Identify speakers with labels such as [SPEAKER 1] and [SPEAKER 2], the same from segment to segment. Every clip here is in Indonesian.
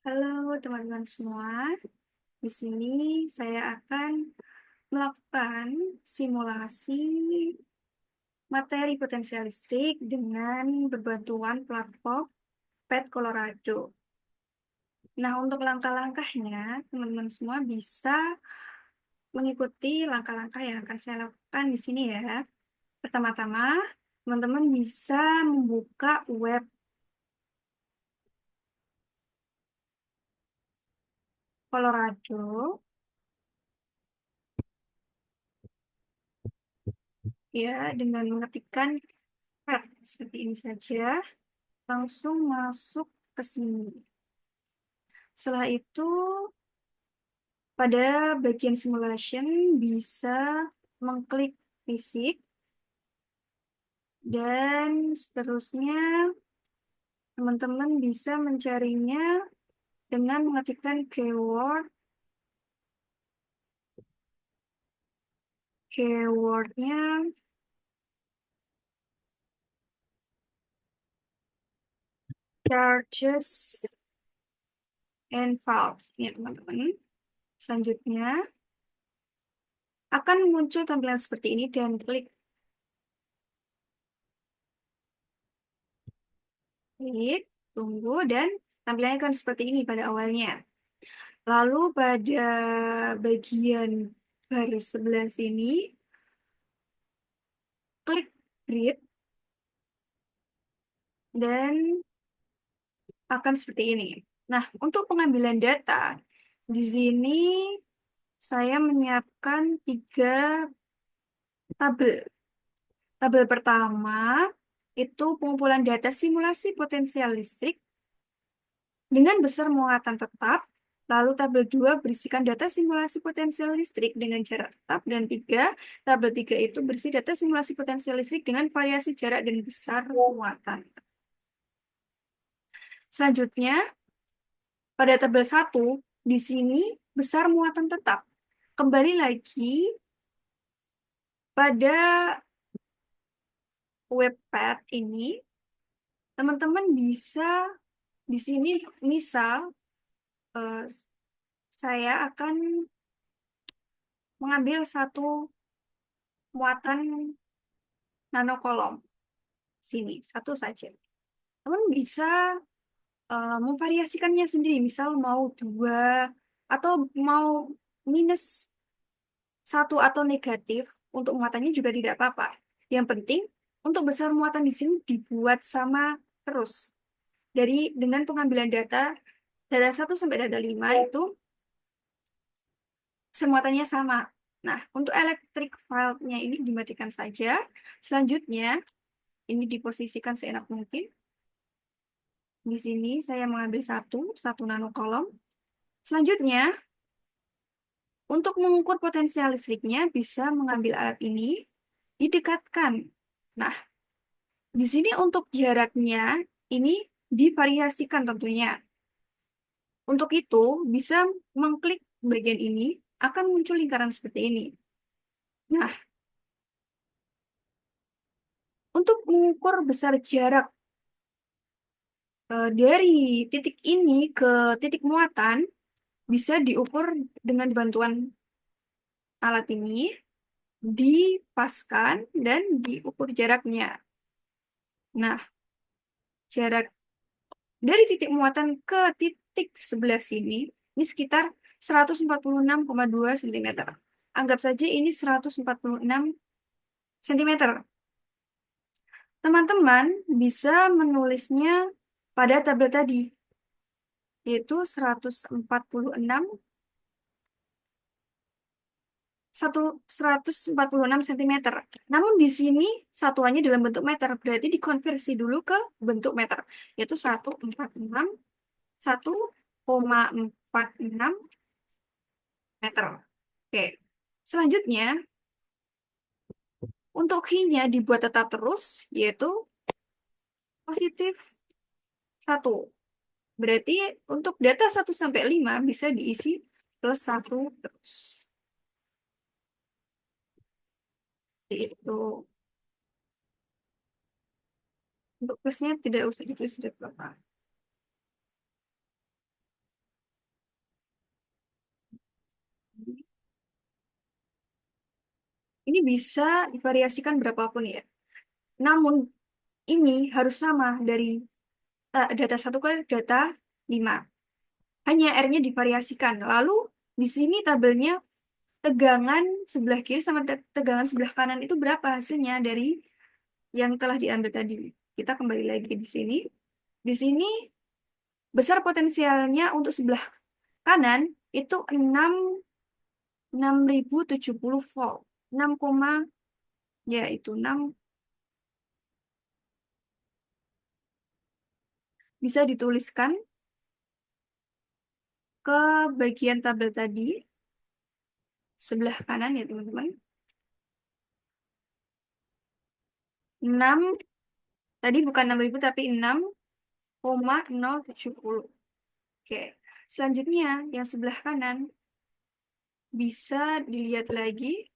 [SPEAKER 1] Halo teman-teman semua, di sini saya akan melakukan simulasi materi potensial listrik dengan berbantuan platform PET Colorado. Nah, untuk langkah-langkahnya, teman-teman semua bisa mengikuti langkah-langkah yang akan saya lakukan di sini ya. Pertama-tama, teman-teman bisa membuka web Colorado ya dengan mengetikkan PET seperti ini saja. Langsung masuk ke sini. Setelah itu, pada bagian simulation bisa mengklik fisik dan seterusnya teman-teman bisa mencarinya dengan mengetikkan keywordnya charges and files ya teman-teman. Selanjutnya akan muncul tampilan seperti ini dan klik, tunggu dan tampilannya akan seperti ini pada awalnya. Lalu pada bagian baris sebelah sini, klik grid dan akan seperti ini. Nah, untuk pengambilan data, di sini saya menyiapkan 3 tabel. Tabel pertama itu pengumpulan data simulasi potensial listrik dengan besar muatan tetap. Lalu tabel 2 berisikan data simulasi potensial listrik dengan jarak tetap. Dan tabel 3 itu berisi data simulasi potensial listrik dengan variasi jarak dan besar muatan. Selanjutnya, pada tabel 1, di sini besar muatan tetap. Kembali lagi pada webpad ini, teman-teman bisa di sini misal eh, saya akan mengambil satu muatan nanokolom sini, satu saja. Teman bisa memvariasikannya sendiri, misal mau 2 atau mau -1 atau negatif untuk muatannya juga tidak apa-apa. Yang penting untuk besar muatan di sini dibuat sama terus. Dengan pengambilan data 1 sampai data 5 itu semuatannya sama. Nah, untuk electric field-nya ini dimatikan saja. Selanjutnya, ini diposisikan seenak mungkin. Di sini saya mengambil satu nanokolom. Selanjutnya, untuk mengukur potensial listriknya bisa mengambil alat ini, didekatkan. Nah, di sini untuk jaraknya ini divariasikan tentunya. Untuk itu, bisa mengklik bagian ini, akan muncul lingkaran seperti ini. Nah, untuk mengukur besar jarak dari titik ini ke titik muatan, bisa diukur dengan bantuan alat ini, dipaskan, dan diukur jaraknya. Nah, jarak dari titik muatan ke titik sebelah sini, ini sekitar 146,2 cm. Anggap saja ini 146 cm. Teman-teman bisa menulisnya pada tabel tadi, yaitu 146 cm. Namun di sini satuannya dalam bentuk meter, berarti dikonversi dulu ke bentuk meter, yaitu 1,46 meter. Oke. Selanjutnya, untuk I-nya dibuat tetap terus, yaitu +1. Berarti untuk data 1 sampai 5 bisa diisi +1 terus. Itu untuk plusnya tidak usah ditulis tidak apa-apa. Ini bisa divariasikan berapapun ya. Namun ini harus sama dari data satu ke data 5. Hanya R-nya divariasikan. Lalu di sini tabelnya tegangan sebelah kiri sama tegangan sebelah kanan itu berapa hasilnya dari yang telah diambil tadi. Kita kembali lagi di sini. Di sini besar potensialnya untuk sebelah kanan itu 6070 volt. 6, ya itu 6 bisa dituliskan ke bagian tabel tadi sebelah kanan ya teman-teman. 6 tadi bukan 6000 tapi 6,070. Oke. Selanjutnya yang sebelah kanan bisa dilihat lagi.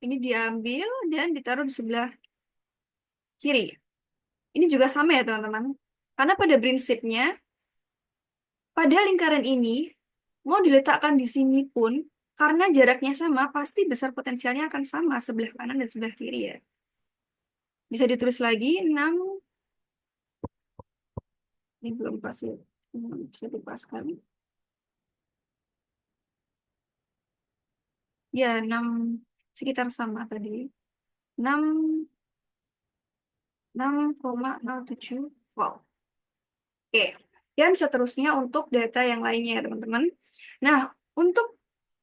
[SPEAKER 1] Ini diambil dan ditaruh di sebelah kiri. Ini juga sama ya teman-teman. Karena pada prinsipnya, pada lingkaran ini, mau diletakkan di sini pun, karena jaraknya sama, pasti besar potensialnya akan sama sebelah kanan dan sebelah kiri ya. Bisa ditulis lagi 6, ini belum pas ya. Bisa dipaskan. Ya, 6 sekitar sama tadi. 6, 6,07 volt. Oke. Dan seterusnya untuk data yang lainnya ya teman-teman. Nah, untuk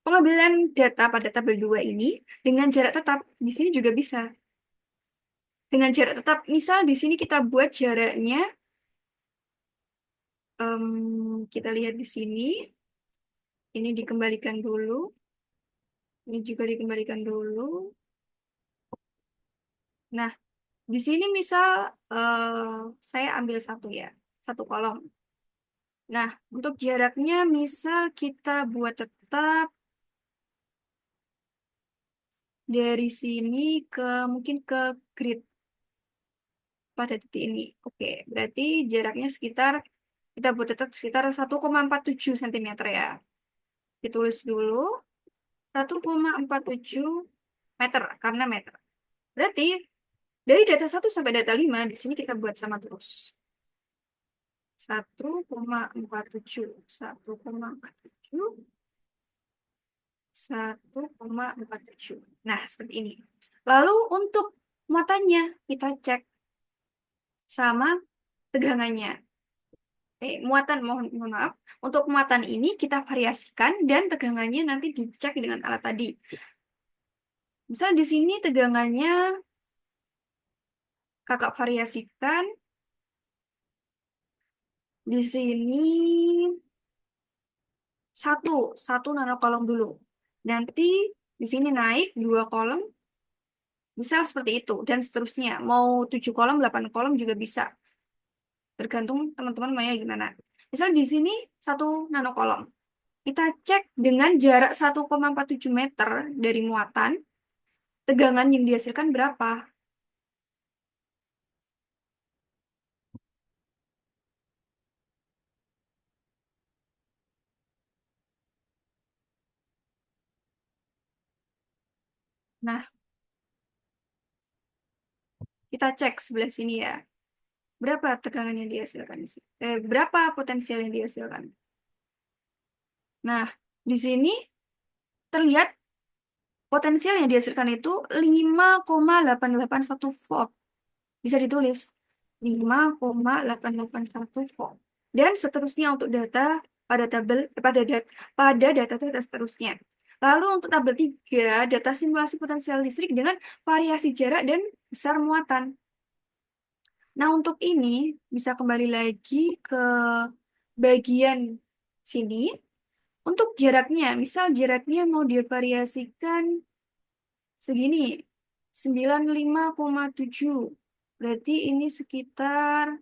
[SPEAKER 1] pengambilan data pada tabel 2 ini dengan jarak tetap di sini juga bisa. Dengan jarak tetap, misal di sini kita buat jaraknya, kita lihat di sini, ini dikembalikan dulu, ini juga dikembalikan dulu. Nah, di sini misal saya ambil satu ya, satu kolom. Nah, untuk jaraknya misal kita buat tetap dari sini ke mungkin ke grid pada titik ini. Oke, berarti jaraknya sekitar kita buat tetap sekitar 1,47 cm ya. Ditulis dulu 1,47 meter karena meter. Berarti dari data 1 sampai data 5 di sini kita buat sama terus. 1,47, 1,47, 1,47. Nah, seperti ini. Lalu untuk muatannya kita cek sama tegangannya. Muatan mohon maaf. Untuk muatan ini kita variasikan dan tegangannya nanti dicek dengan alat tadi. Misal di sini tegangannya kakak variasikan di sini satu satu nanokolom dulu. Nanti di sini naik 2 kolom, misal seperti itu dan seterusnya. Mau 7 kolom, 8 kolom juga bisa. Tergantung teman-teman maunya gimana. Misal di sini 1 nanokolom. Kita cek dengan jarak 1,47 meter dari muatan, tegangan yang dihasilkan berapa? Nah, kita cek sebelah sini ya. Berapa tegangan yang dihasilkan di sini? Berapa potensial yang dihasilkan? Nah, di sini terlihat potensial yang dihasilkan itu 5,881 volt. Bisa ditulis 5,881 volt. Dan seterusnya untuk data pada tabel pada data-data seterusnya. Lalu untuk tabel 3, data simulasi potensial listrik dengan variasi jarak dan besar muatan. Nah, untuk ini bisa kembali lagi ke bagian sini. Untuk jaraknya, misal jaraknya mau divariasikan segini, 95,7. Berarti ini sekitar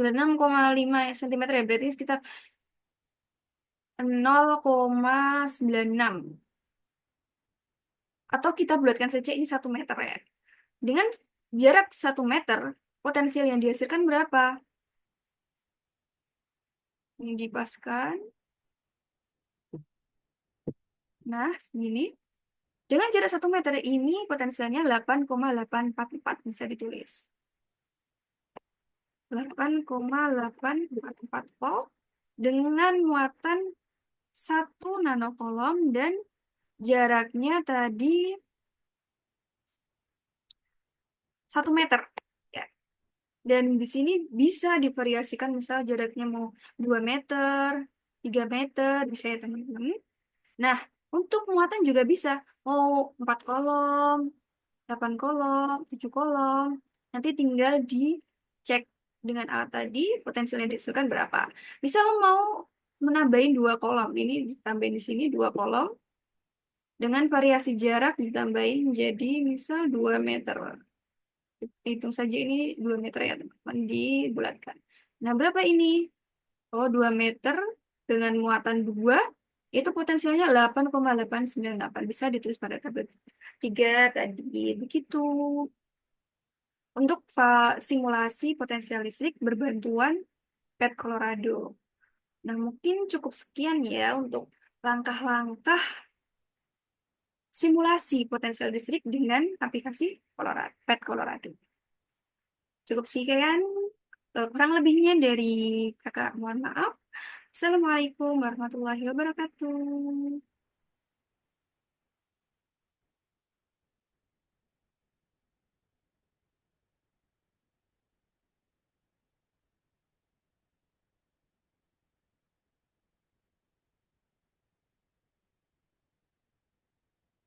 [SPEAKER 1] 26,5 cm ya. Berarti sekitar 0,96. Atau kita bulatkan saja ini 1 meter ya. Dengan jarak 1 meter, potensial yang dihasilkan berapa? Ini dipaskan. Nah, segini. Dengan jarak 1 meter ini potensialnya 8,844 bisa ditulis. 8,844 volt dengan muatan 1 nanocoulomb dan jaraknya tadi 1 meter. Ya. Dan di sini bisa divariasikan, misal jaraknya mau 2 meter, 3 meter, bisa ya teman-teman. Nah, untuk muatan juga bisa. Mau 4 kolom, 8 kolom, 7 kolom. Nanti tinggal dicek dengan alat tadi, potensial yang dihasilkan berapa. Misal mau menambahin 2 kolom, ini ditambahin di sini 2 kolom. Dengan variasi jarak ditambahin jadi misal 2 meter. Hitung saja ini 2 meter ya teman-teman, dibulatkan. Nah, berapa ini? Oh, 2 meter dengan muatan 2, itu potensialnya 8,898. Bisa ditulis pada tabel 3 tadi. Begitu. Untuk simulasi potensial listrik berbantuan PET Colorado. Nah, mungkin cukup sekian ya untuk langkah-langkah simulasi potensial listrik dengan aplikasi Colorado, PET Colorado. Cukup sekian. Kurang lebihnya dari kakak mohon maaf. Assalamualaikum warahmatullahi wabarakatuh.